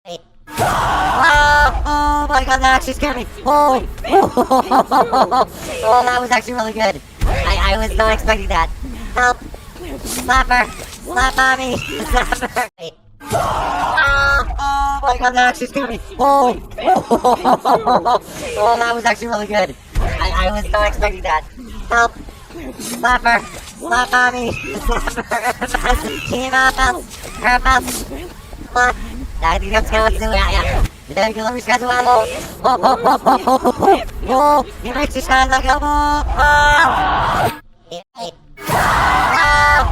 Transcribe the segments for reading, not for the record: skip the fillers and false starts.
Oh my god, that actually scared me. Oh, oh, that was actually really good. I was not expecting that. Help. Slapper. Slap mommy. Slapper. Oh my god, that actually scared me. Oh, oh, that was actually really good. I was not expecting that. Help. Slapper. Slap mommy. Slapper. Team up. Help out. What? I think that's going to do it. Yeah. Deve que eu não me esqueço o amor. E vai te estar na cama.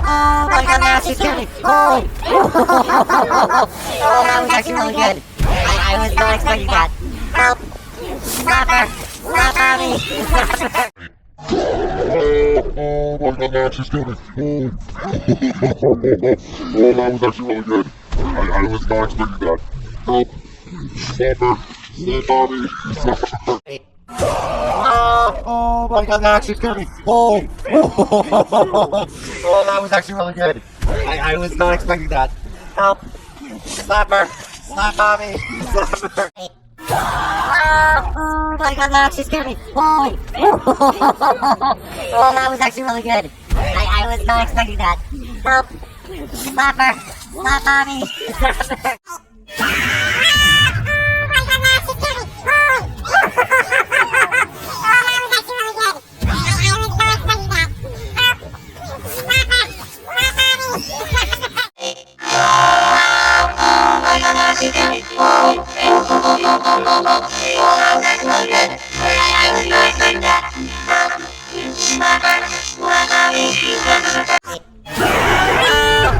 Oh my god, now she's scared. Oh, that was actually really good. I was not expecting that. Help. Slap her. Slap me. Oh my god, now she's scared. Oh, that was actually really good. I was not expecting that. Help. Slapper. Slap me. Oh my god, that actually scared me. Oh, that was actually really good. I was not expecting that. Help. Slapper. Slap me. Slapper. Oh my god, that actually scared me. Oh, that was actually really good. I was not expecting that. Help. Slapper. Slap me. Slapper. That was actually really good. I was not expecting that. Help. Slapper. Slap me.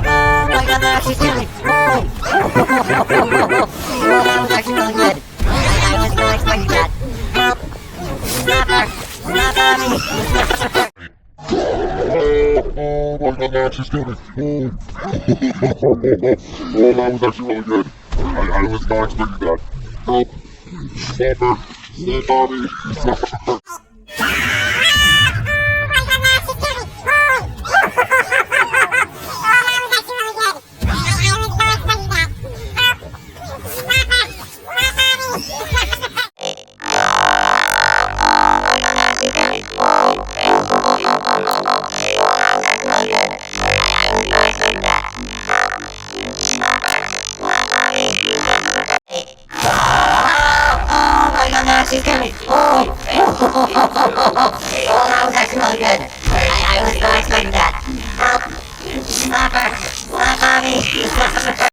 Oh my god, now she's scared me. Oh, that was actually really good. I was not expecting that. Help. Slapper. Slap me. Slapper. She's coming. Oh, that was actually really good. I was not expecting that. Help. Slapper. Slap me. Slapper. Oh my god, that actually scared me. Oh, that was actually really good. I was not expecting that. Help. Slapper. Slap me. Slapper.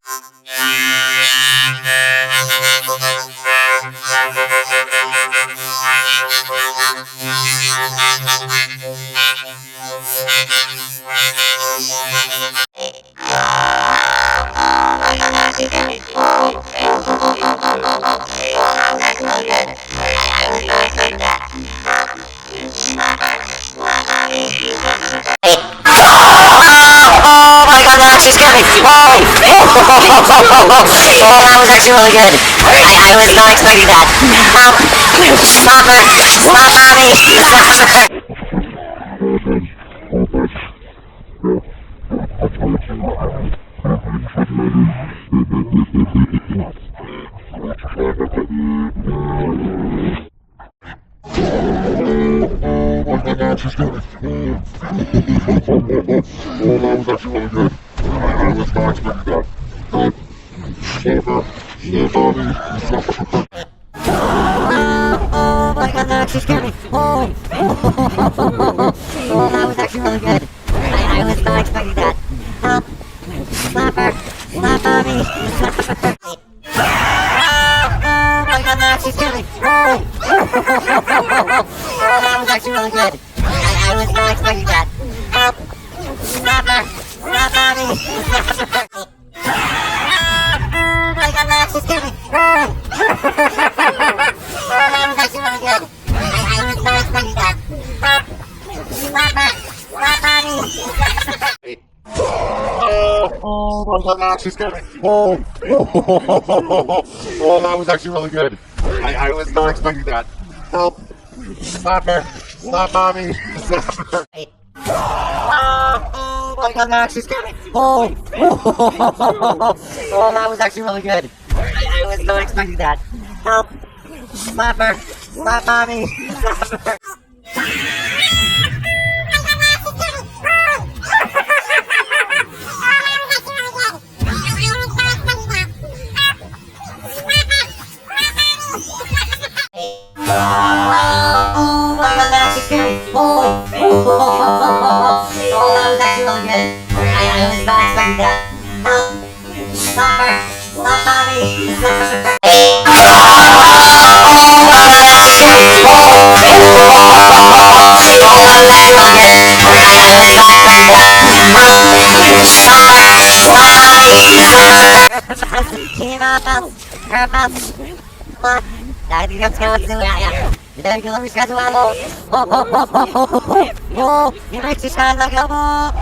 She's scared me. Oh, that was actually really good. I was not expecting that. Help. Slapper. Slap me. Slapper. Oh my god, that actually scared me. Oh, that was actually really good. I was not expecting that. Help. Slapper. Slap me. Slapper. Oh my god, that actually scared me. Oh, that was actually really good. I was not expecting that. Help. Slapper. Slap me. Slapper. Oh my god, that actually scared me. Oh, that was actually really good. I was not expecting that. Help. Slapper. Slap me. Slapper. Oh my god, that actually scared me. Oh, that was actually really good. I was not expecting that. Help. Slapper. Slap me. Slapper. Oh my god, that actually scared me. Oh, that was actually really good. I was not expecting that. Help! Slapper! Slap mommy! Slapper! Oh my god, that's scary! Oh, that was actually really good. I was not expecting that. Help! Slapper! Slap mommy! Oh my god, that's scary! Oh, that was actually really good. I was not expecting that. Help! Slapper! Slap mommy! Keep out mouse! Her mouse! What? Dahil tingnan sa kawan sa wala. Dahil ko lang sa kawan mo. Oh, yung nagsisala ka mo.